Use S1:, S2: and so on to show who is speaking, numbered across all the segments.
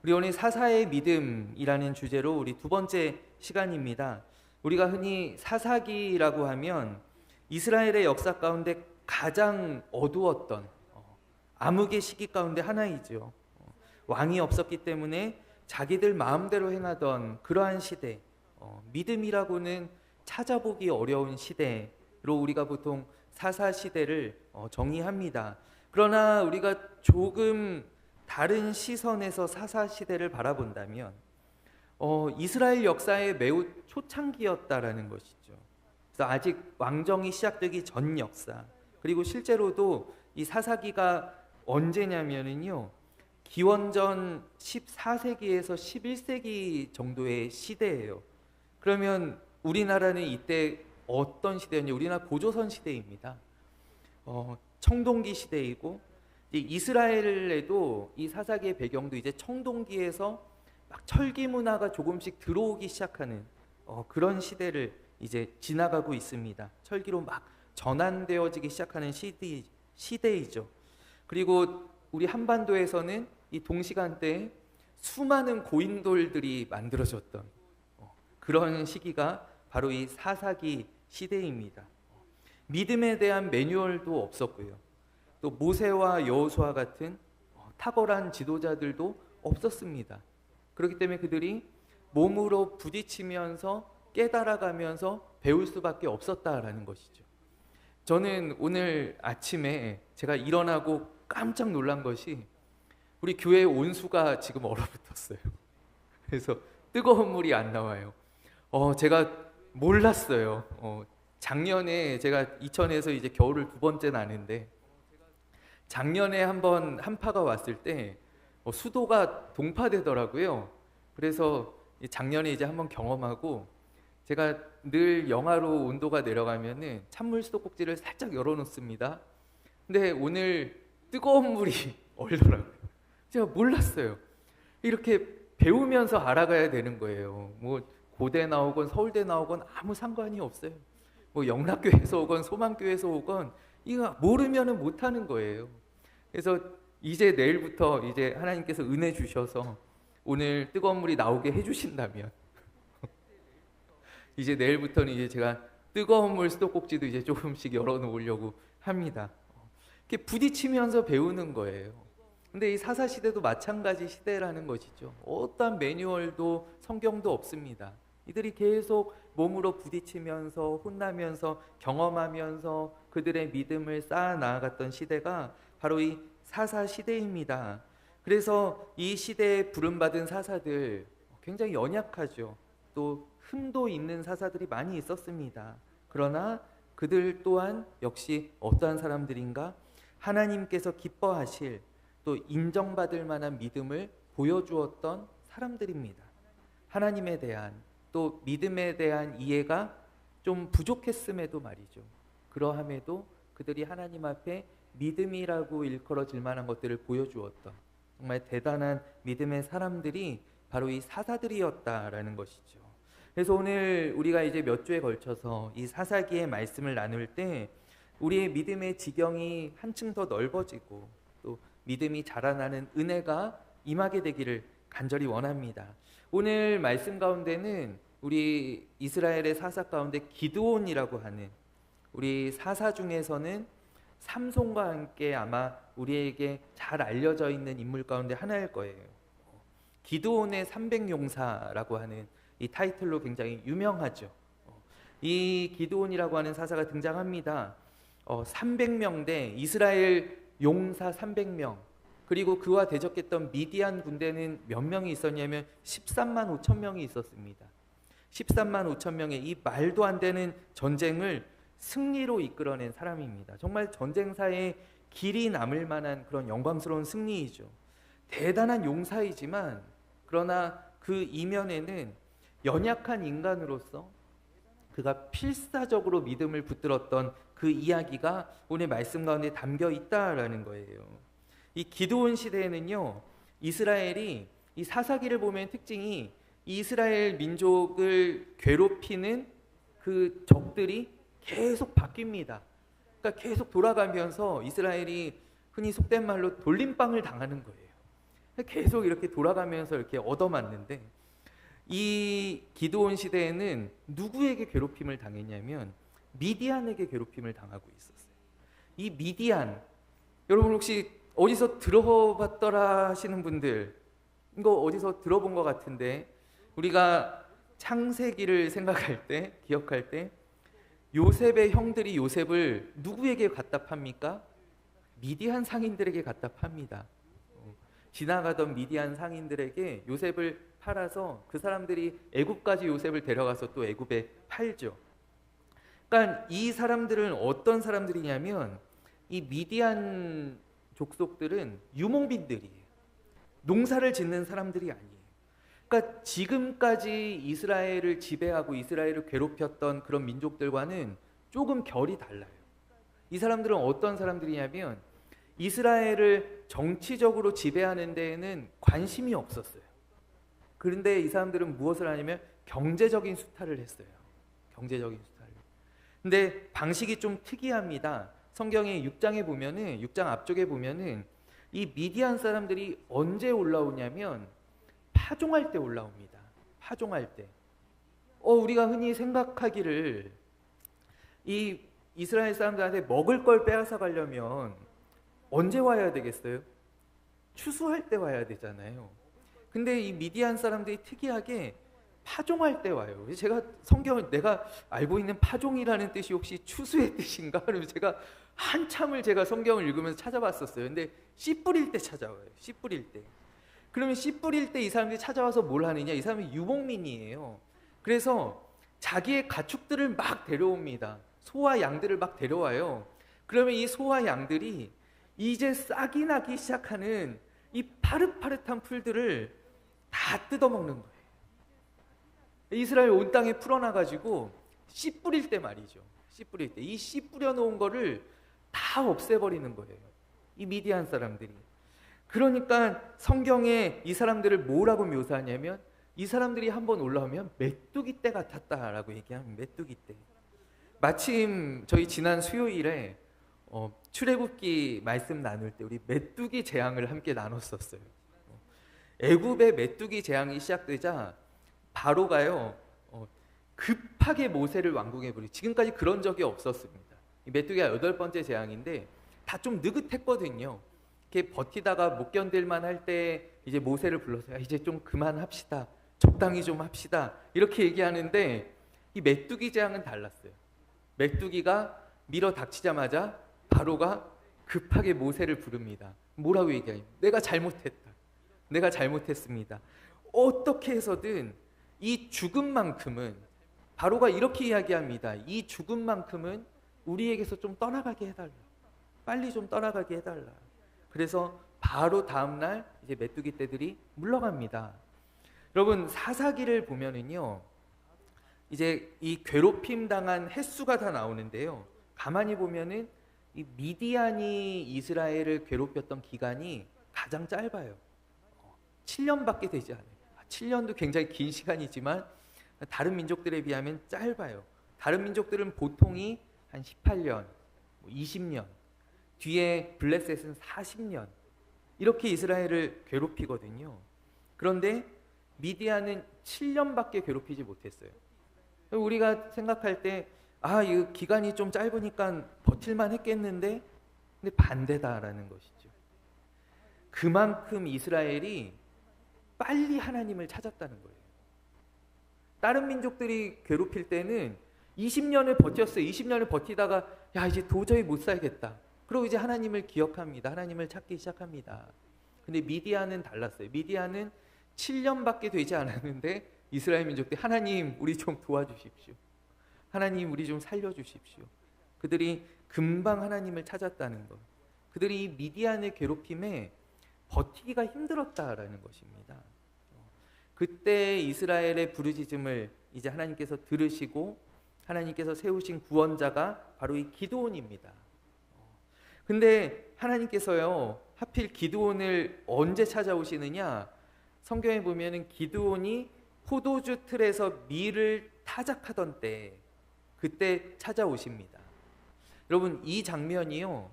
S1: 우리 오늘 사사의 믿음이라는 주제로 우리 두 번째 시간입니다. 우리가 흔히 사사기라고 하면 이스라엘의 역사 가운데 가장 어두웠던 암흑의 시기 가운데 하나이죠. 왕이 없었기 때문에 자기들 마음대로 행하던 그러한 시대, 믿음이라고는 찾아보기 어려운 시대로 우리가 보통 사사 시대를 정의합니다. 그러나 우리가 조금 다른 시선에서 사사 시대를 바라본다면 이스라엘 역사의 매우 초창기였다라는 것이죠. 그래서 아직 왕정이 시작되기 전 역사, 그리고 실제로도 이 사사기가 언제냐면은요, 기원전 14세기에서 11세기 정도의 시대예요. 그러면 우리나라는 이때 어떤 시대였냐? 우리나라 고조선 시대입니다. 청동기 시대이고, 이스라엘에도 이 사사기의 배경도 이제 청동기에서 막 철기 문화가 조금씩 들어오기 시작하는 그런 시대를 이제 지나가고 있습니다. 철기로 막 전환되어지기 시작하는 시대이죠. 그리고 우리 한반도에서는 이 동시간대에 수많은 고인돌들이 만들어졌던 그런 시기가 바로 이 사사기 시대입니다. 믿음에 대한 매뉴얼도 없었고요. 또 모세와 여호수아 같은 탁월한 지도자들도 없었습니다. 그렇기 때문에 그들이 몸으로 부딪히면서 깨달아가면서 배울 수밖에 없었다라는 것이죠. 저는 오늘 아침에 제가 일어나고 깜짝 놀란 것이 우리 교회 온수가 지금 얼어붙었어요. 그래서 뜨거운 물이 안 나와요. 제가 몰랐어요. 작년에 제가 이천에서 이제 겨울을 두 번째 나는데, 작년에 한번 한파가 왔을 때 수도가 동파되더라고요. 그래서 작년에 이제 한번 경험하고, 제가 늘 영하로 온도가 내려가면은 찬물 수도꼭지를 살짝 열어놓습니다. 근데 오늘 뜨거운 물이 얼더라고요. 제가 몰랐어요. 이렇게 배우면서 알아가야 되는 거예요. 뭐 고대 나오건 서울대 나오건 아무 상관이 없어요. 뭐 영락교회에서 오건 소망교회에서 오건 이거 모르면은 못하는 거예요. 그래서 이제 내일부터 이제 하나님께서 은혜 주셔서 오늘 뜨거운 물이 나오게 해주신다면 이제 내일부터는 이제 제가 뜨거운 물 수도꼭지도 이제 조금씩 열어놓으려고 합니다. 이렇게 부딪히면서 배우는 거예요. 근데 이 사사 시대도 마찬가지 시대라는 것이죠. 어떠한 매뉴얼도 성경도 없습니다. 이들이 계속 몸으로 부딪히면서 혼나면서 경험하면서 그들의 믿음을 쌓아 나아갔던 시대가 바로 이 사사 시대입니다. 그래서 이 시대에 부름받은 사사들 굉장히 연약하죠. 또 흠도 있는 사사들이 많이 있었습니다. 그러나 그들 또한 역시 어떠한 사람들인가? 하나님께서 기뻐하실 또 인정받을 만한 믿음을 보여주었던 사람들입니다. 하나님에 대한 또 믿음에 대한 이해가 좀 부족했음에도 말이죠. 그러함에도 그들이 하나님 앞에 믿음이라고 일컬어질 만한 것들을 보여주었던 정말 대단한 믿음의 사람들이 바로 이 사사들이었다라는 것이죠. 그래서 오늘 우리가 이제 몇 주에 걸쳐서 이 사사기의 말씀을 나눌 때 우리의 믿음의 지경이 한층 더 넓어지고 또 믿음이 자라나는 은혜가 임하게 되기를 간절히 원합니다. 오늘 말씀 가운데는 우리 이스라엘의 사사 가운데 기드온이라고 하는 우리 사사 중에서는 삼손과 함께 아마 우리에게 잘 알려져 있는 인물 가운데 하나일 거예요. 기드온의 300용사라고 하는 이 타이틀로 굉장히 유명하죠. 이 기드온이라고 하는 사사가 등장합니다. 300명 대 이스라엘 용사 300명, 그리고 그와 대적했던 미디안 군대는 몇 명이 있었냐면 13만 5천 명이 있었습니다. 13만 5천 명의 이 말도 안 되는 전쟁을 승리로 이끌어낸 사람입니다. 정말 전쟁사에 길이 남을 만한 그런 영광스러운 승리이죠. 대단한 용사이지만 그러나 그 이면에는 연약한 인간으로서 그가 필사적으로 믿음을 붙들었던 그 이야기가 오늘 말씀 가운데 담겨 있다라는 거예요. 이 기드온 시대에는요, 이스라엘이 이 사사기를 보면 특징이 이스라엘 민족을 괴롭히는 그 적들이 계속 바뀝니다. 그러니까 계속 돌아가면서 이스라엘이 흔히 속된 말로 돌림방을 당하는 거예요. 계속 이렇게 돌아가면서 이렇게 얻어맞는데, 이 기드온 시대에는 누구에게 괴롭힘을 당했냐면 미디안에게 괴롭힘을 당하고 있었어요. 이 미디안, 여러분 혹시 어디서 들어봤더라 하시는 분들, 이거 어디서 들어본 것 같은데, 우리가 창세기를 생각할 때, 기억할 때 요셉의 형들이 요셉을 누구에게 갖다 팝니까? 미디안 상인들에게 갖다 팝니다. 지나가던 미디안 상인들에게 요셉을 팔아서 그 사람들이 애굽까지 요셉을 데려가서 또 애굽에 팔죠. 그러니까 이 사람들은 어떤 사람들이냐면, 이 미디안 족속들은 유목민들이에요. 농사를 짓는 사람들이 아니에요. 그러니까 지금까지 이스라엘을 지배하고 이스라엘을 괴롭혔던 그런 민족들과는 조금 결이 달라요. 이 사람들은 어떤 사람들이냐면 이스라엘을 정치적으로 지배하는 데에는 관심이 없었어요. 그런데 이 사람들은 무엇을 하냐면 경제적인 수탈을 했어요. 경제적인 수탈을. 근데 방식이 좀 특이합니다. 성경의 6장에 보면은, 6장 앞쪽에 보면은 이 미디안 사람들이 언제 올라오냐면 파종할 때 올라옵니다. 파종할 때. 우리가 흔히 생각하기를 이 이스라엘 사람들한테 먹을 걸 빼앗아 가려면 언제 와야 되겠어요? 추수할 때 와야 되잖아요. 근데 이 미디안 사람들이 특이하게 파종할 때 와요. 그래서 제가 성경을, 내가 알고 있는 파종이라는 뜻이 혹시 추수의 뜻인가? 그러면 제가 한참을 제가 성경을 읽으면서 찾아봤었어요. 근데 씨 뿌릴 때 찾아와요. 씨 뿌릴 때. 그러면 씨 뿌릴 때 이 사람들이 찾아와서 뭘 하느냐? 이 사람이 유목민이에요. 그래서 자기의 가축들을 막 데려옵니다. 소와 양들을 막 데려와요. 그러면 이 소와 양들이 이제 싹이 나기 시작하는 이 파릇파릇한 풀들을 다 뜯어먹는 거예요. 이스라엘 온 땅에 풀어놔가지고 씨 뿌릴 때 말이죠. 씨 뿌릴 때 이 씨 뿌려놓은 거를 다 없애버리는 거예요. 이 미디안 사람들이. 그러니까 성경에 이 사람들을 뭐라고 묘사하냐면, 이 사람들이 한번 올라오면 메뚜기 떼 같았다라고 얘기하면, 메뚜기 떼. 마침 저희 지난 수요일에 출애굽기 말씀 나눌 때 우리 메뚜기 재앙을 함께 나눴었어요. 애굽의 메뚜기 재앙이 시작되자 바로가요 급하게 모세를 왕궁에 부르고, 지금까지 그런 적이 없었습니다. 이 메뚜기가 8번째 재앙인데 다 좀 느긋했거든요. 이렇게 버티다가 못 견딜만 할 때 이제 모세를 불러서 이제 좀 그만합시다, 적당히 좀 합시다, 이렇게 얘기하는데, 이 메뚜기 재앙은 달랐어요. 메뚜기가 밀어 닥치자마자 바로가 급하게 모세를 부릅니다. 뭐라고 얘기해요? 내가 잘못했다. 내가 잘못했습니다. 어떻게 해서든 이 죽음만큼은, 바로가 이렇게 이야기합니다. 이 죽음만큼은 우리에게서 좀 떠나가게 해달라. 빨리 좀 떠나가게 해달라. 그래서 바로 다음날 이제 메뚜기 떼들이 물러갑니다. 여러분, 사사기를 보면은요, 이제 이 괴롭힘 당한 횟수가 다 나오는데요, 가만히 보면은 이 미디안이 이스라엘을 괴롭혔던 기간이 가장 짧아요. 7년밖에 되지 않아요. 7년도 굉장히 긴 시간이지만 다른 민족들에 비하면 짧아요. 다른 민족들은 보통이 한 18년, 20년, 뒤에 블레셋은 40년, 이렇게 이스라엘을 괴롭히거든요. 그런데 미디안은 7년밖에 괴롭히지 못했어요. 우리가 생각할 때 이 기간이 좀 짧으니까 버틸만 했겠는데, 근데 반대다라는 것이죠. 그만큼 이스라엘이 빨리 하나님을 찾았다는 거예요. 다른 민족들이 괴롭힐 때는 20년을 버텼어요. 20년을 버티다가 이제 도저히 못 살겠다. 그리고 이제 하나님을 기억합니다. 하나님을 찾기 시작합니다. 근데 미디안은 달랐어요. 미디안은 7년밖에 되지 않았는데 이스라엘 민족들이 하나님 우리 좀 도와주십시오. 하나님 우리 좀 살려주십시오. 그들이 금방 하나님을 찾았다는 것. 그들이 이 미디안의 괴롭힘에 버티기가 힘들었다라는 것입니다. 그때 이스라엘의 부르짖음을 이제 하나님께서 들으시고 하나님께서 세우신 구원자가 바로 이 기드온입니다. 근데 하나님께서요, 하필 기드온을 언제 찾아오시느냐? 성경에 보면은 기드온이 포도주 틀에서 밀을 타작하던 때, 그때 찾아오십니다. 여러분, 이 장면이요,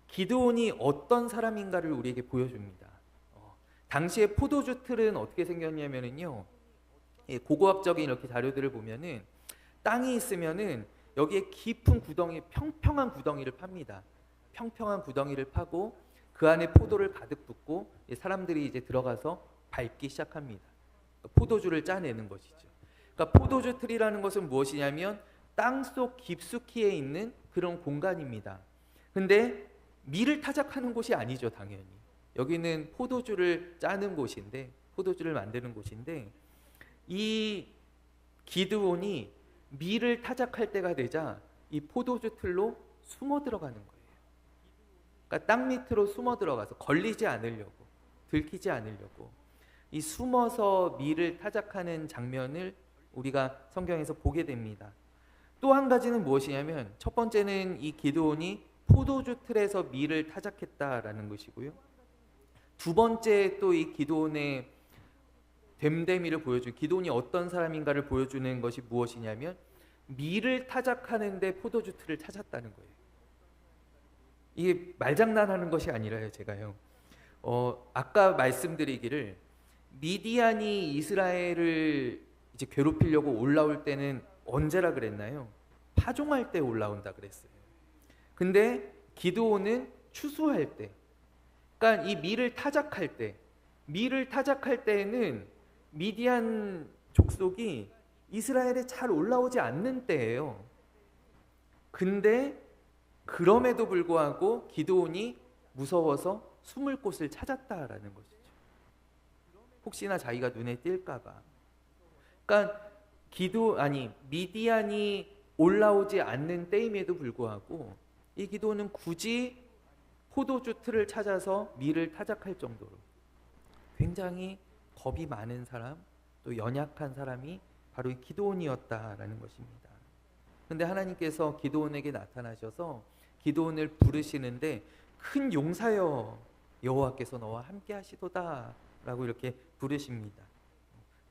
S1: 기드온이 어떤 사람인가를 우리에게 보여줍니다. 당시에 포도주 틀은 어떻게 생겼냐면은요. 고고학적인 이렇게 자료들을 보면은 땅이 있으면은 여기에 깊은 구덩이, 평평한 구덩이를 팝니다. 평평한 구덩이를 파고 그 안에 포도를 가득 붓고 사람들이 이제 들어가서 밟기 시작합니다. 포도주를 짜내는 것이죠. 그러니까 포도주 틀이라는 것은 무엇이냐면 땅속 깊숙이에 있는 그런 공간입니다. 근데 밀을 타작하는 곳이 아니죠, 당연히. 여기는 포도주를 짜는 곳인데, 포도주를 만드는 곳인데, 이 기드온이 밀을 타작할 때가 되자 이 포도주 틀로 숨어 들어가는 거예요. 그러니까 땅 밑으로 숨어 들어가서 걸리지 않으려고, 들키지 않으려고 이 숨어서 밀을 타작하는 장면을 우리가 성경에서 보게 됩니다. 또 한 가지는 무엇이냐면, 첫 번째는 이 기드온이 포도주 틀에서 밀을 타작했다라는 것이고요. 두 번째 또 이 기드온의 됨됨이를 보여주는, 기드온이 어떤 사람인가를 보여주는 것이 무엇이냐면 밀을 타작하는데 포도주 틀을 찾았다는 거예요. 이게 말장난하는 것이 아니라요, 제가요. 아까 말씀드리기를 미디안이 이스라엘을 이제 괴롭히려고 올라올 때는 언제라 그랬나요? 파종할 때 올라온다 그랬어요. 근데 기드온은 추수할 때, 그러니까 이 밀을 타작할 때, 밀을 타작할 때에는 미디안 족속이 이스라엘에 잘 올라오지 않는 때예요. 근데 그럼에도 불구하고 기드온이 무서워서 숨을 곳을 찾았다라는 것이죠. 혹시나 자기가 눈에 띌까 봐. 그러니까 미디안이 올라오지 않는 때임에도 불구하고 이 기드온은 굳이 포도주 틀을 찾아서 밀을 타작할 정도로 굉장히 겁이 많은 사람, 또 연약한 사람이 바로 이 기드온이었다라는 것입니다. 그런데 하나님께서 기드온에게 나타나셔서 기드온을 부르시는데 큰 용사여, 여호와께서 너와 함께 하시도다라고 이렇게 부르십니다.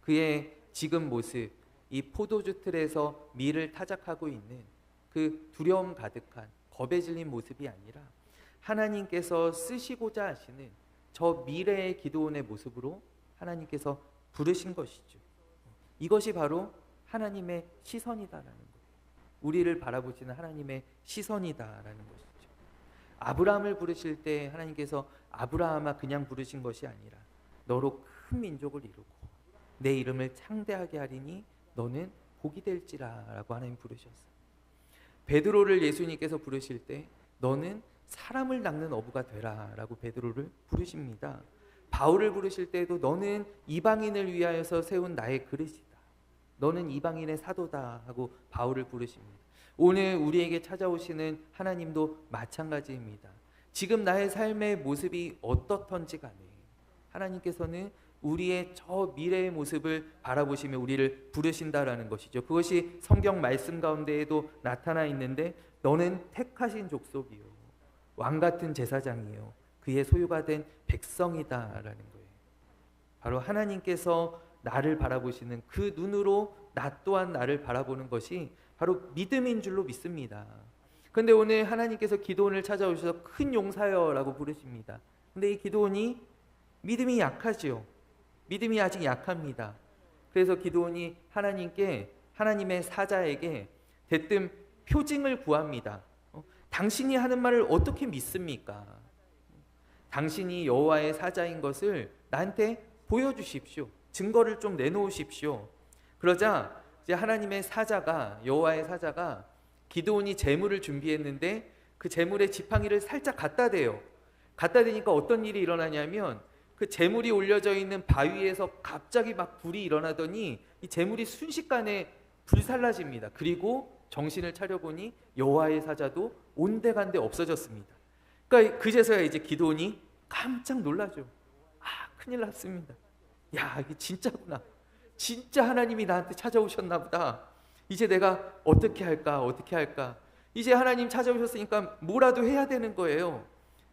S1: 그의 지금 모습, 이 포도주 틀에서 밀을 타작하고 있는 그 두려움 가득한 겁에 질린 모습이 아니라 하나님께서 쓰시고자 하시는 저 미래의 기드온의 모습으로 하나님께서 부르신 것이죠. 이것이 바로 하나님의 시선이다라는 거예요. 우리를 바라보시는 하나님의 시선이다라는 것이죠. 아브라함을 부르실 때 하나님께서 아브라함아 그냥 부르신 것이 아니라 너로 큰 민족을 이루고 내 이름을 창대하게 하리니 너는 복이 될지라라고 하나님 부르셨어요. 베드로를 예수님께서 부르실 때 너는 사람을 낚는 어부가 되라라고 베드로를 부르십니다. 바울을 부르실 때도 너는 이방인을 위하여서 세운 나의 그릇이다. 너는 이방인의 사도다 하고 바울을 부르십니다. 오늘 우리에게 찾아오시는 하나님도 마찬가지입니다. 지금 나의 삶의 모습이 어떻던지 간에 하나님께서는 우리의 저 미래의 모습을 바라보시며 우리를 부르신다라는 것이죠. 그것이 성경 말씀 가운데에도 나타나 있는데 너는 택하신 족속이요 왕같은 제사장이요 그의 소유가 된 백성이다라는 거예요. 바로 하나님께서 나를 바라보시는 그 눈으로 나 또한 나를 바라보는 것이 바로 믿음인 줄로 믿습니다. 그런데 오늘 하나님께서 기드온을 찾아오셔서 큰 용사여라고 부르십니다. 근데 이 기드온이 믿음이 약하지요. 믿음이 아직 약합니다. 그래서 기드온이 하나님의 사자에게 대뜸 표징을 구합니다. 당신이 하는 말을 어떻게 믿습니까? 당신이 여호와의 사자인 것을 나한테 보여주십시오. 증거를 좀 내놓으십시오. 그러자 이제 하나님의 사자가, 여호와의 사자가 기드온이 제물을 준비했는데 그 제물의 지팡이를 살짝 갖다 대요. 갖다 대니까 어떤 일이 일어나냐면 그 제물이 올려져 있는 바위에서 갑자기 막 불이 일어나더니 이 제물이 순식간에 불살라집니다. 그리고 정신을 차려보니 여호와의 사자도 온데간데 없어졌습니다. 그러니까 그제서야 이제 기드온이 깜짝 놀라죠. 큰일 났습니다. 야, 이게 진짜구나. 진짜 하나님이 나한테 찾아오셨나 보다. 이제 내가 어떻게 할까? 이제 하나님 찾아오셨으니까 뭐라도 해야 되는 거예요.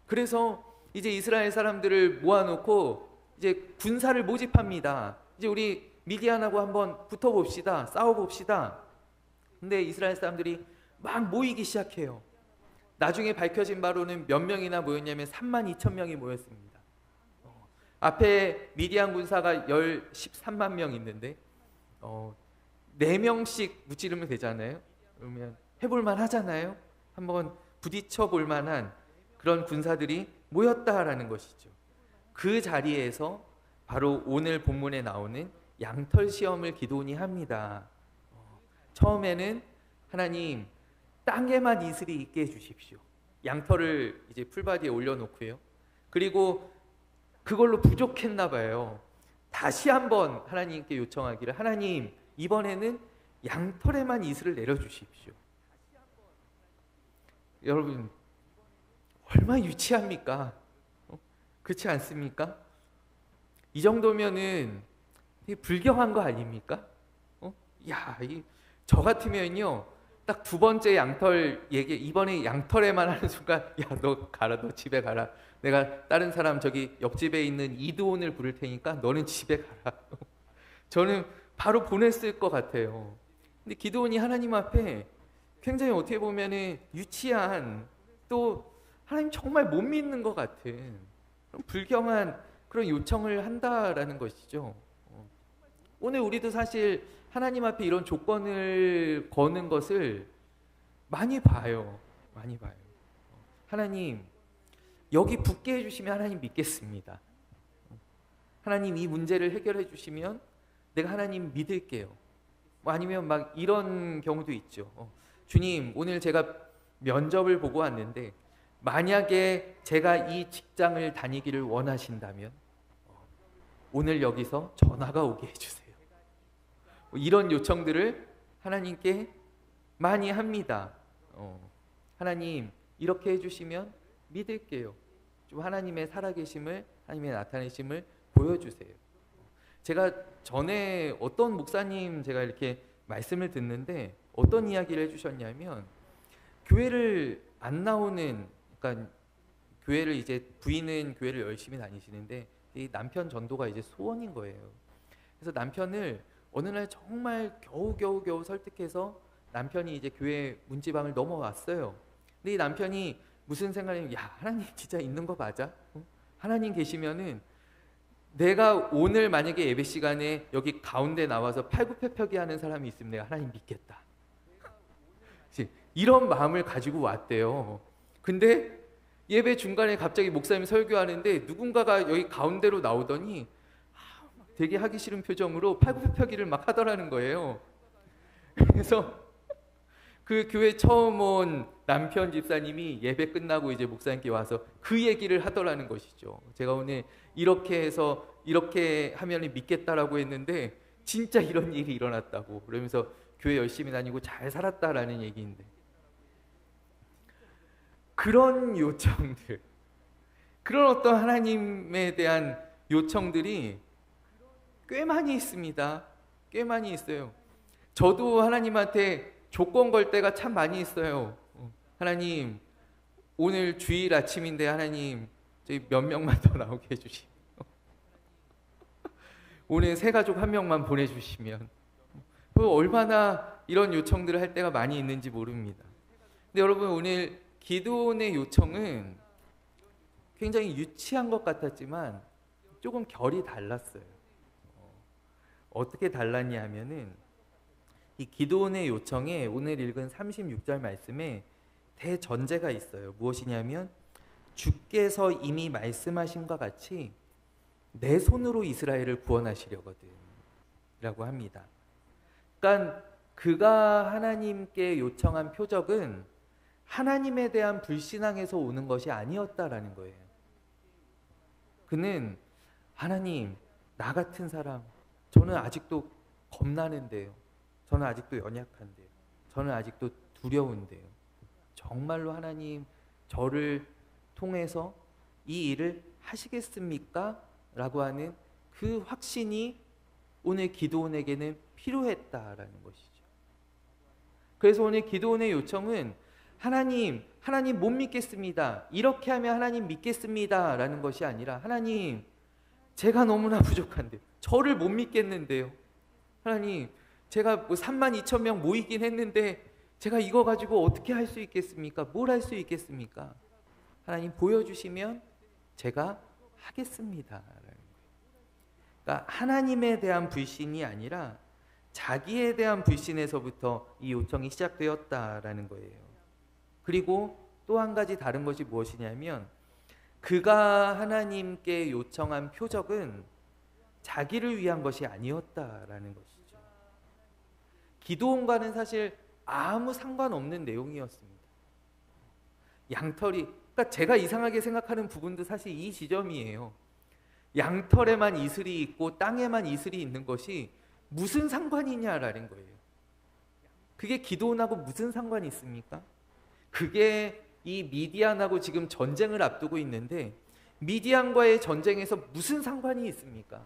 S1: 그래서 이제 이스라엘 사람들을 모아놓고 이제 군사를 모집합니다. 이제 우리 미디안하고 한번 붙어봅시다. 싸워봅시다. 근데 이스라엘 사람들이 막 모이기 시작해요. 나중에 밝혀진 바로는 몇 명이나 모였냐면 32,000명이 모였습니다. 앞에 미디안 군사가 13만 명 있는데 4명씩 무찌르면 되잖아요. 그러면 해볼만 하잖아요. 한번 부딪혀 볼 만한 그런 군사들이 모였다라는 것이죠. 그 자리에서 바로 오늘 본문에 나오는 양털 시험을 기드온이 합니다. 처음에는 하나님 땅에만 이슬이 있게 해주십시오. 양털을 이제 풀바디에 올려놓고요. 그리고 그걸로 부족했나 봐요. 다시 한번 하나님께 요청하기를, 하나님 이번에는 양털에만 이슬을 내려주십시오. 여러분 얼마나 유치합니까? 그렇지 않습니까? 이 정도면은 불경한 거 아닙니까? 저 같으면요 딱 두 번째 양털 얘기, 이번에 양털에만 하는 순간, 야 너 가라, 너 집에 가라. 내가 다른 사람 저기 옆집에 있는 이드온을 부를 테니까 너는 집에 가라. 저는 바로 보냈을 것 같아요. 근데 기드온이 하나님 앞에 굉장히 어떻게 보면은 유치한, 또 하나님 정말 못 믿는 것 같은 불경한 그런 요청을 한다라는 것이죠. 오늘 우리도 사실 하나님 앞에 이런 조건을 거는 것을 많이 봐요. 많이 봐요. 하나님 여기 붙게 해주시면 하나님 믿겠습니다. 하나님 이 문제를 해결해 주시면 내가 하나님 믿을게요. 아니면 막 이런 경우도 있죠. 주님 오늘 제가 면접을 보고 왔는데 만약에 제가 이 직장을 다니기를 원하신다면 오늘 여기서 전화가 오게 해주세요. 이런 요청들을 하나님께 많이 합니다. 하나님 이렇게 해주시면 믿을게요. 좀 하나님의 살아계심을, 하나님의 나타내심을 보여주세요. 제가 전에 어떤 목사님 제가 이렇게 말씀을 듣는데 어떤 이야기를 해주셨냐면, 교회를 안 나오는, 그러니까 교회를 이제 부인은 교회를 열심히 다니시는데 이 남편 전도가 이제 소원인 거예요. 그래서 남편을 어느 날 정말 겨우 설득해서 남편이 이제 교회 문지방을 넘어왔어요. 근데 이 남편이 무슨 생각이냐면, 야 하나님 진짜 있는 거 맞아? 하나님 계시면은 내가 오늘 만약에 예배 시간에 여기 가운데 나와서 팔굽혀펴기 하는 사람이 있으면 내가 하나님 믿겠다. 이런 마음을 가지고 왔대요. 근데 예배 중간에 갑자기 목사님이 설교하는데 누군가가 여기 가운데로 나오더니 되게 하기 싫은 표정으로 팔굽혀펴기를 막 하더라는 거예요. 그래서 그 교회 처음 온 남편 집사님이 예배 끝나고 이제 목사님께 와서 그 얘기를 하더라는 것이죠. 제가 오늘 이렇게 해서 이렇게 하면 믿겠다라고 했는데 진짜 이런 일이 일어났다고, 그러면서 교회 열심히 다니고 잘 살았다라는 얘기인데, 그런 요청들, 그런 어떤 하나님에 대한 요청들이 꽤 많이 있습니다. 꽤 많이 있어요. 저도 하나님한테 조건 걸 때가 참 많이 있어요. 하나님 오늘 주일 아침인데 하나님 저희 몇 명만 더 나오게 해주시면, 오늘 새 가족 한 명만 보내주시면, 얼마나 이런 요청들을 할 때가 많이 있는지 모릅니다. 근데 여러분 오늘 기드온의 요청은 굉장히 유치한 것 같았지만 조금 결이 달랐어요. 어떻게 달랐냐 하면은 이 기드온의 요청에 오늘 읽은 36절 말씀에 대전제가 있어요. 무엇이냐면 주께서 이미 말씀하신 것 같이 내 손으로 이스라엘을 구원하시려거든 라고 합니다. 그러니까 그가 하나님께 요청한 표적은 하나님에 대한 불신앙에서 오는 것이 아니었다라는 거예요. 그는 하나님, 나 같은 사람, 저는 아직도 겁나는데요. 저는 아직도 연약한데요. 저는 아직도 두려운데요. 정말로 하나님 저를 통해서 이 일을 하시겠습니까? 라고 하는 그 확신이 오늘 기드온에게는 필요했다라는 것이죠. 그래서 오늘 기드온의 요청은 하나님 못 믿겠습니다. 이렇게 하면 하나님 믿겠습니다. 라는 것이 아니라, 하나님, 제가 너무나 부족한데요. 저를 못 믿겠는데요. 하나님, 제가 32,000명 모이긴 했는데 제가 이거 가지고 어떻게 할 수 있겠습니까? 뭘 할 수 있겠습니까? 하나님 보여주시면 제가 하겠습니다. 라는 거예요. 그러니까 하나님에 대한 불신이 아니라 자기에 대한 불신에서부터 이 요청이 시작되었다라는 거예요. 그리고 또 한 가지 다른 것이 무엇이냐면 그가 하나님께 요청한 표적은 자기를 위한 것이 아니었다라는 것이죠. 기드온과는 사실 아무 상관없는 내용이었습니다. 양털이, 그러니까 제가 이상하게 생각하는 부분도 사실 이 지점이에요. 양털에만 이슬이 있고 땅에만 이슬이 있는 것이 무슨 상관이냐라는 거예요. 그게 기드온하고 무슨 상관이 있습니까? 그게 이 미디안하고 지금 전쟁을 앞두고 있는데 미디안과의 전쟁에서 무슨 상관이 있습니까?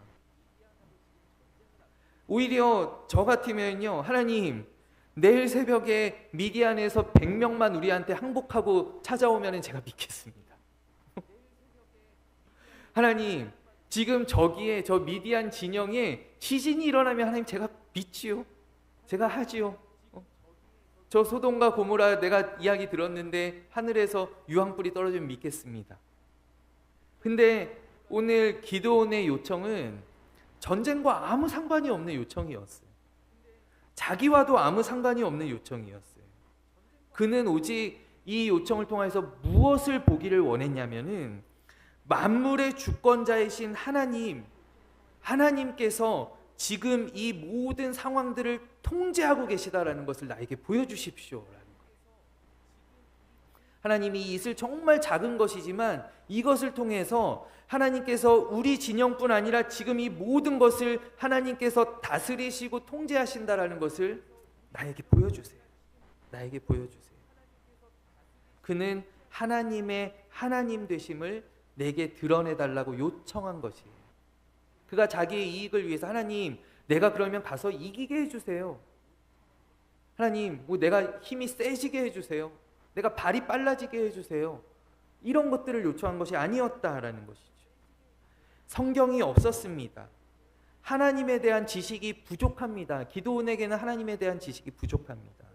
S1: 오히려 저 같으면요, 하나님 내일 새벽에 미디안에서 100명만 우리한테 항복하고 찾아오면 제가 믿겠습니다. 하나님 지금 저기에 저 미디안 진영에 지진이 일어나면 하나님 제가 믿지요. 제가 하지요. 저 소돔과 고모라 내가 이야기 들었는데 하늘에서 유황불이 떨어지면 믿겠습니다. 근데 오늘 기드온의 요청은 전쟁과 아무 상관이 없는 요청이었어요. 자기와도 아무 상관이 없는 요청이었어요. 그는 오직 이 요청을 통해서 무엇을 보기를 원했냐면은 만물의 주권자이신 하나님께서 지금 이 모든 상황들을 통제하고 계시다라는 것을 나에게 보여주십시오라는 거예요. 하나님이 이 이슬 정말 작은 것이지만 이것을 통해서 하나님께서 우리 진영뿐 아니라 지금 이 모든 것을 하나님께서 다스리시고 통제하신다라는 것을 나에게 보여주세요. 나에게 보여주세요. 그는 하나님의 하나님 되심을 내게 드러내달라고 요청한 것이에요. 그가 자기의 이익을 위해서 하나님 내가 그러면 가서 이기게 해주세요. 하나님 내가 힘이 세지게 해주세요. 내가 발이 빨라지게 해주세요. 이런 것들을 요청한 것이 아니었다라는 것이죠. 성경이 없었습니다. 하나님에 대한 지식이 부족합니다. 기드온에게는 하나님에 대한 지식이 부족합니다.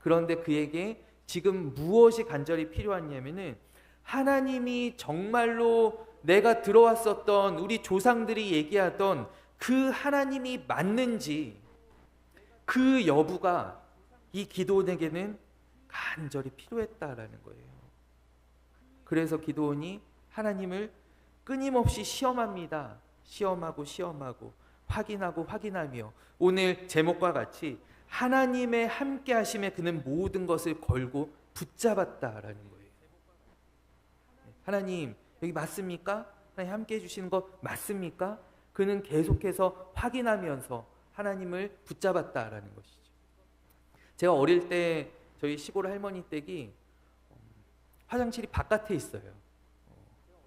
S1: 그런데 그에게 지금 무엇이 간절히 필요하냐면은 하나님이 정말로 내가 들어왔었던 우리 조상들이 얘기하던 그 하나님이 맞는지 그 여부가 이 기드온에게는 간절히 필요했다라는 거예요. 그래서 기드온이 하나님을 끊임없이 시험합니다. 시험하고 확인하며 오늘 제목과 같이 하나님의 함께 하심에 그는 모든 것을 걸고 붙잡았다라는 거예요. 하나님 여기 맞습니까? 하나님 함께 해주시는 거 맞습니까? 그는 계속해서 확인하면서 하나님을 붙잡았다라는 것이죠. 제가 어릴 때 저희 시골 할머니 댁이 화장실이 바깥에 있어요.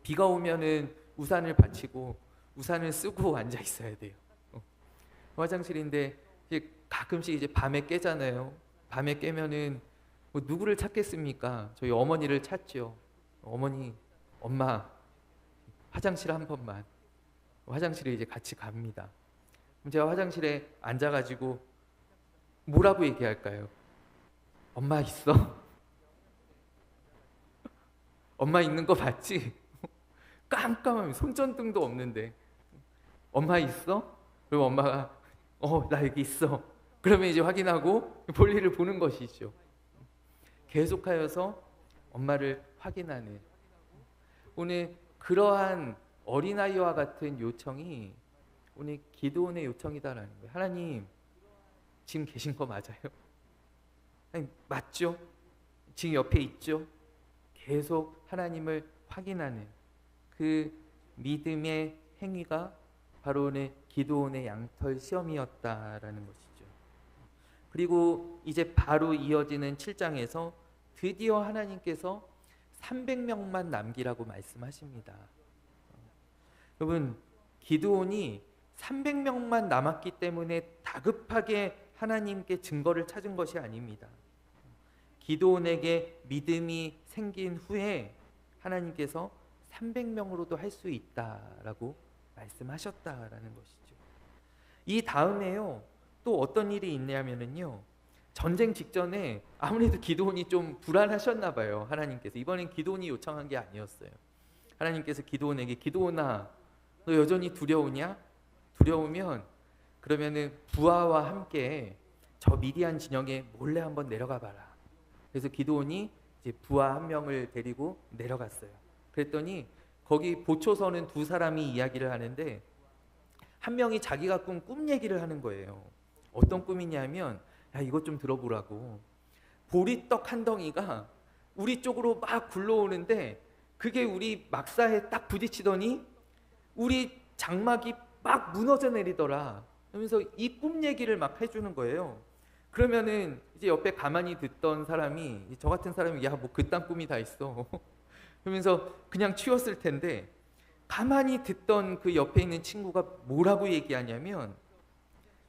S1: 비가 오면은 우산을 받치고 우산을 쓰고 앉아 있어야 돼요. 화장실인데 이제 가끔씩 이제 밤에 깨잖아요. 밤에 깨면은 누구를 찾겠습니까? 저희 어머니를 찾죠. 엄마 화장실 한 번만. 화장실에 이제 같이 갑니다. 그럼 제가 화장실에 앉아가지고 뭐라고 얘기할까요? 엄마 있어? 엄마 있는 거 봤지? 깜깜하면 손전등도 없는데 엄마 있어? 그럼 엄마가 나 여기 있어. 그러면 이제 확인하고 볼일을 보는 것이죠. 계속하여서 엄마를 확인하는 오늘 그러한 어린아이와 같은 요청이 오늘 기드온의 요청이다라는 거예요. 하나님 지금 계신 거 맞아요? 하나님 맞죠? 지금 옆에 있죠? 계속 하나님을 확인하는 그 믿음의 행위가 바로 오늘 기드온의 양털 시험이었다라는 것이죠. 그리고 이제 바로 이어지는 7장에서 드디어 하나님께서 300명만 남기라고 말씀하십니다. 여러분 기드온이 300명만 남았기 때문에 다급하게 하나님께 증거를 찾은 것이 아닙니다. 기드온에게 믿음이 생긴 후에 하나님께서 300명으로도 할 수 있다라고 말씀하셨다라는 것이죠. 이 다음에요 또 어떤 일이 있냐면요 전쟁 직전에 아무래도 기드온이 좀 불안하셨나 봐요. 하나님께서 이번엔 기드온이 요청한 게 아니었어요. 하나님께서 기드온에게 기드온아 너 여전히 두려우냐? 두려우면 그러면은 부하와 함께 저 미디안 진영에 몰래 한번 내려가 봐라. 그래서 기드온이 이제 부하 한 명을 데리고 내려갔어요. 그랬더니 거기 보초서는 두 사람이 이야기를 하는데 한 명이 자기가 꾼 꿈 얘기를 하는 거예요. 어떤 꿈이냐면, 야, 이것 좀 들어보라고. 보리떡 한 덩이가 우리 쪽으로 막 굴러오는데 그게 우리 막사에 딱 부딪히더니 우리 장막이 막 무너져 내리더라. 그러면서 이 꿈 얘기를 막 해주는 거예요. 그러면은 이제 옆에 가만히 듣던 사람이, 저 같은 사람이, 야, 뭐 그딴 꿈이 다 있어. 그러면서 그냥 치웠을 텐데, 가만히 듣던 그 옆에 있는 친구가 뭐라고 얘기하냐면,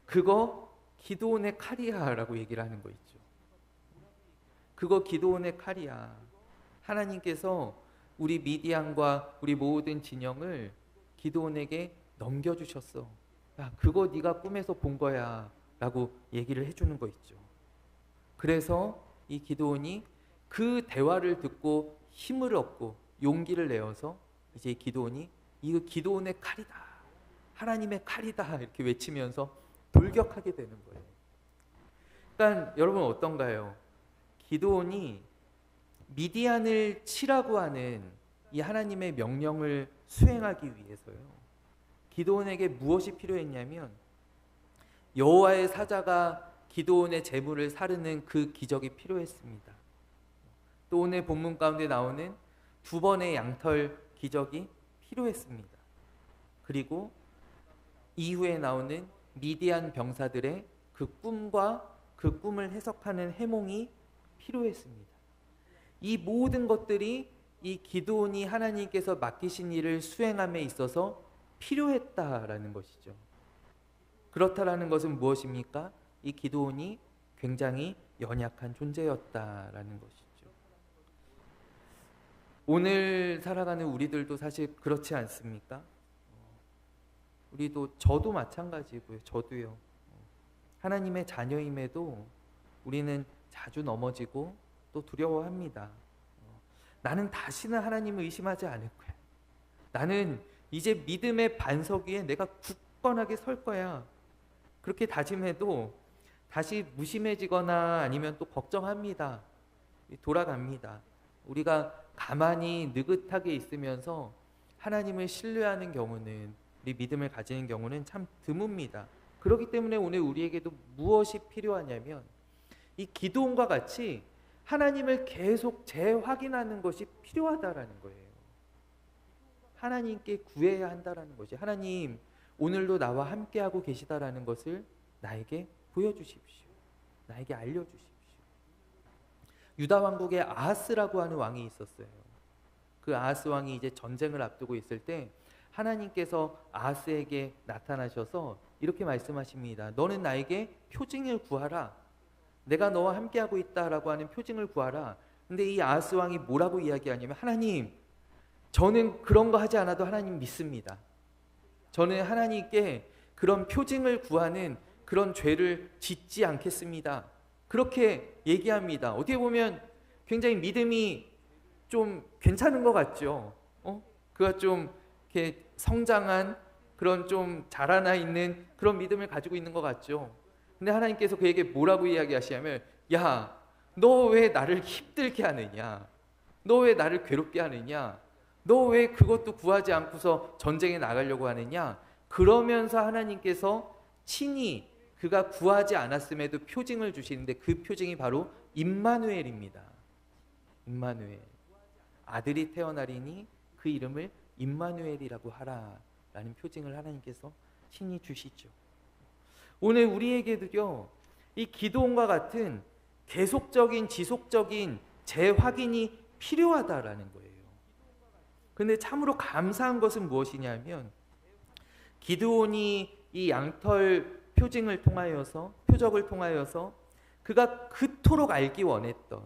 S1: 그거 기드온의 칼이야라고 얘기를 하는 거 있죠. 그거 기드온의 칼이야. 하나님께서 우리 미디안과 우리 모든 진영을 기드온에게 넘겨주셨어. 야, 그거 네가 꿈에서 본 거야 라고 얘기를 해주는 거 있죠. 그래서 이 기드온이 그 대화를 듣고 힘을 얻고 용기를 내어서 이제 기드온이 이거 기드온의 칼이다, 하나님의 칼이다 이렇게 외치면서 돌격하게 되는 거예요. 그러니까 여러분 어떤가요? 기드온이 미디안을 치라고 하는 이 하나님의 명령을 수행하기 위해서요, 기드온에게 무엇이 필요했냐면 여호와의 사자가 기드온의 재물을 사르는 그 기적이 필요했습니다. 또 오늘 본문 가운데 나오는 두 번의 양털 기적이 필요했습니다. 그리고 이후에 나오는 미디안 병사들의 그 꿈과 그 꿈을 해석하는 해몽이 필요했습니다. 이 모든 것들이 이 기드온이 하나님께서 맡기신 일을 수행함에 있어서 필요했다라는 것이죠. 그렇다라는 것은 무엇입니까? 이 기드온이 굉장히 연약한 존재였다라는 것이죠. 오늘 살아가는 우리들도 사실 그렇지 않습니까? 우리도, 저도 마찬가지고요. 저도요. 하나님의 자녀임에도 우리는 자주 넘어지고 또 두려워합니다. 나는 다시는 하나님을 의심하지 않을 거야. 나는 이제 믿음의 반석 위에 내가 굳건하게 설 거야. 그렇게 다짐해도 다시 무심해지거나 아니면 또 걱정합니다. 돌아갑니다. 우리가 가만히 느긋하게 있으면서 하나님을 신뢰하는 경우는, 우리 믿음을 가지는 경우는 참 드뭅니다. 그렇기 때문에 오늘 우리에게도 무엇이 필요하냐면 이 기드온과 같이 하나님을 계속 재확인하는 것이 필요하다라는 거예요. 하나님께 구해야 한다라는 것이, 하나님 오늘도 나와 함께하고 계시다라는 것을 나에게 보여주십시오. 나에게 알려주십시오. 유다 왕국에 아하스라고 하는 왕이 있었어요. 그 아하스 왕이 이제 전쟁을 앞두고 있을 때 하나님께서 아하스에게 나타나셔서 이렇게 말씀하십니다. 너는 나에게 표징을 구하라. 내가 너와 함께하고 있다라고 하는 표징을 구하라. 근데 이 아하스 왕이 뭐라고 이야기하냐면, 하나님, 저는 그런 거 하지 않아도 하나님 믿습니다. 저는 하나님께 그런 표징을 구하는 그런 죄를 짓지 않겠습니다. 그렇게 얘기합니다. 어떻게 보면 굉장히 믿음이 좀 괜찮은 것 같죠. 그가 좀 이렇게 성장한, 그런 좀 자라나 있는 그런 믿음을 가지고 있는 것 같죠. 근데 하나님께서 그에게 뭐라고 이야기하시냐면, 야, 너 왜 나를 힘들게 하느냐? 너 왜 나를 괴롭게 하느냐? 너 왜 그것도 구하지 않고서 전쟁에 나가려고 하느냐? 그러면서 하나님께서 친히 그가 구하지 않았음에도 표징을 주시는데, 그 표징이 바로 임마누엘입니다. 임마누엘. 아들이 태어나리니 그 이름을 임마누엘이라고 하라라는 표징을 하나님께서 친히 주시죠. 오늘 우리에게도요, 이 기드온과 같은 계속적인, 지속적인 재확인이 필요하다라는 거예요. 그런데 참으로 감사한 것은 무엇이냐면, 기드온이 이 양털 표징을 통하여서, 표적을 통하여서 그가 그토록 알기 원했던,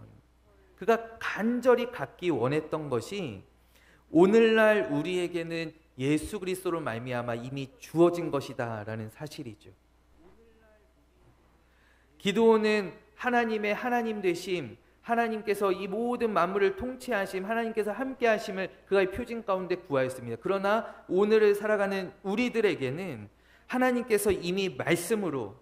S1: 그가 간절히 갖기 원했던 것이 오늘날 우리에게는 예수 그리스도로 말미암아 이미 주어진 것이다라는 사실이죠. 기드온은 하나님의 하나님 되심, 하나님께서 이 모든 만물을 통치하심, 하나님께서 함께 하심을 그가의 표징 가운데 구하였습니다. 그러나 오늘을 살아가는 우리들에게는 하나님께서 이미 말씀으로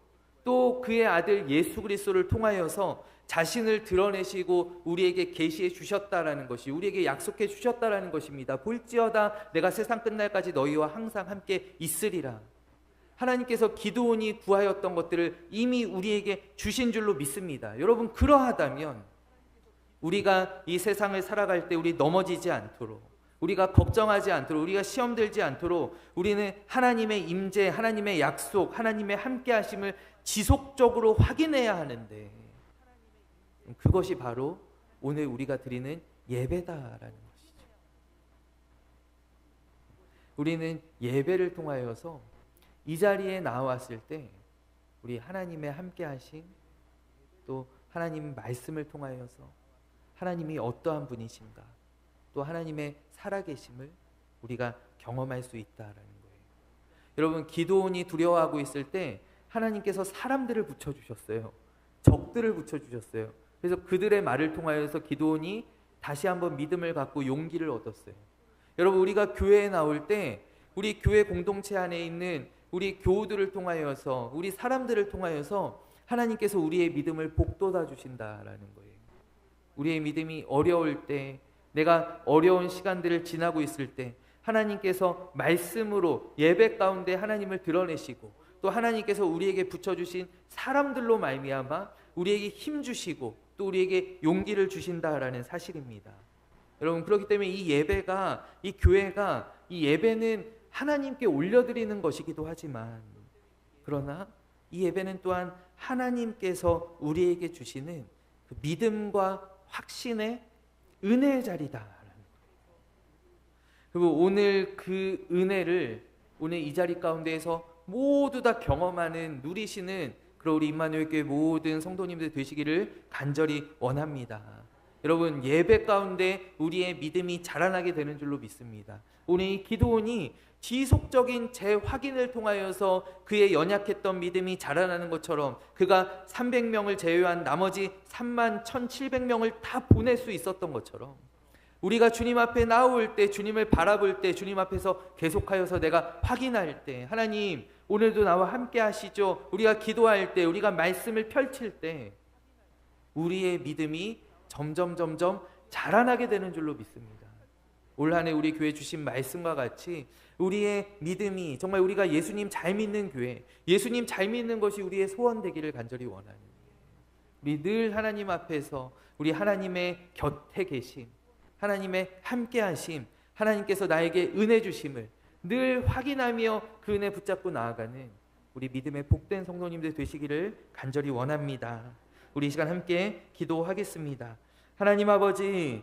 S1: 또 그의 아들 예수 그리스도를 통하여서 자신을 드러내시고 우리에게 계시해 주셨다라는 것이, 우리에게 약속해 주셨다라는 것입니다. 볼지어다 내가 세상 끝날까지 너희와 항상 함께 있으리라. 하나님께서 기드온이 구하였던 것들을 이미 우리에게 주신 줄로 믿습니다. 여러분, 그러하다면 우리가 이 세상을 살아갈 때 우리 넘어지지 않도록, 우리가 걱정하지 않도록, 우리가 시험 들지 않도록 우리는 하나님의 임재, 하나님의 약속, 하나님의 함께 하심을 지속적으로 확인해야 하는데, 그것이 바로 오늘 우리가 드리는 예배다라는 것이죠. 우리는 예배를 통하여서 이 자리에 나왔을 때 우리 하나님의 함께 하심, 또 하나님 말씀을 통하여서 하나님이 어떠한 분이신가, 또 하나님의 살아계심을 우리가 경험할 수 있다라는 거예요. 여러분, 기드온이 두려워하고 있을 때 하나님께서 사람들을 붙여주셨어요. 적들을 붙여주셨어요. 그래서 그들의 말을 통하여서 기드온이 다시 한번 믿음을 갖고 용기를 얻었어요. 여러분, 우리가 교회에 나올 때 우리 교회 공동체 안에 있는 우리 교우들을 통하여서, 우리 사람들을 통하여서 하나님께서 우리의 믿음을 복돋아 주신다라는 거예요. 우리의 믿음이 어려울 때, 내가 어려운 시간들을 지나고 있을 때 하나님께서 말씀으로 예배 가운데 하나님을 드러내시고, 또 하나님께서 우리에게 붙여주신 사람들로 말미암아 우리에게 힘 주시고 또 우리에게 용기를 주신다라는 사실입니다. 여러분, 그렇기 때문에 이 예배가, 이 교회가, 이 예배는 하나님께 올려드리는 것이기도 하지만, 그러나 이 예배는 또한 하나님께서 우리에게 주시는 그 믿음과 확신의 은혜의 자리다. 그리고 오늘 그 은혜를 오늘 이 자리 가운데에서 모두 다 경험하는, 누리시는 그런 우리 임마누엘 교회 모든 성도님들 되시기를 간절히 원합니다. 여러분, 예배 가운데 우리의 믿음이 자라나게 되는 줄로 믿습니다. 오늘 이 기드온이 지속적인 재확인을 통하여서 그의 연약했던 믿음이 자라나는 것처럼, 그가 300명을 제외한 나머지 31,700명을 다 보낼 수 있었던 것처럼, 우리가 주님 앞에 나올 때, 주님을 바라볼 때, 주님 앞에서 계속하여서 내가 확인할 때, 하나님 오늘도 나와 함께 하시죠, 우리가 기도할 때, 우리가 말씀을 펼칠 때 우리의 믿음이 점점 자라나게 되는 줄로 믿습니다. 올 한 해 우리 교회 주신 말씀과 같이 우리의 믿음이, 정말 우리가 예수님 잘 믿는 교회, 예수님 잘 믿는 것이 우리의 소원 되기를 간절히 원하는, 우리 늘 하나님 앞에서 우리 하나님의 곁에 계심, 하나님의 함께 하심, 하나님께서 나에게 은혜 주심을 늘 확인하며 그 은혜 붙잡고 나아가는 우리 믿음의 복된 성도님들 되시기를 간절히 원합니다. 우리 이 시간 함께 기도하겠습니다. 하나님 아버지,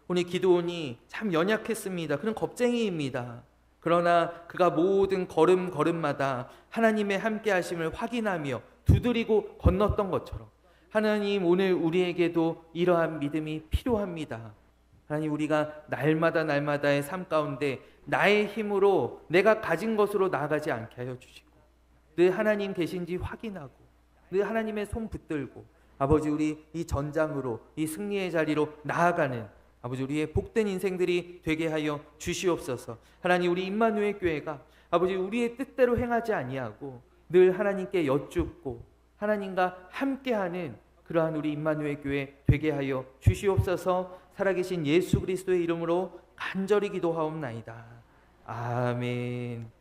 S1: 오늘 기드온이 참 연약했습니다. 그런 겁쟁이입니다. 그러나 그가 모든 걸음마다 하나님의 함께 하심을 확인하며 두드리고 건넜던 것처럼, 하나님 오늘 우리에게도 이러한 믿음이 필요합니다. 하나님, 우리가 날마다의 삶 가운데 나의 힘으로, 내가 가진 것으로 나아가지 않게 하여 주시고, 늘 하나님 계신지 확인하고, 늘 하나님의 손 붙들고, 아버지 우리 이 전장으로, 이 승리의 자리로 나아가는 아버지 우리의 복된 인생들이 되게 하여 주시옵소서. 하나님, 우리 임마누엘 교회가 아버지 우리의 뜻대로 행하지 아니하고 늘 하나님께 여쭙고 하나님과 함께하는 그러한 우리 임마누엘 교회 되게 하여 주시옵소서. 살아계신 예수 그리스도의 이름으로 간절히 기도하옵나이다. 아멘.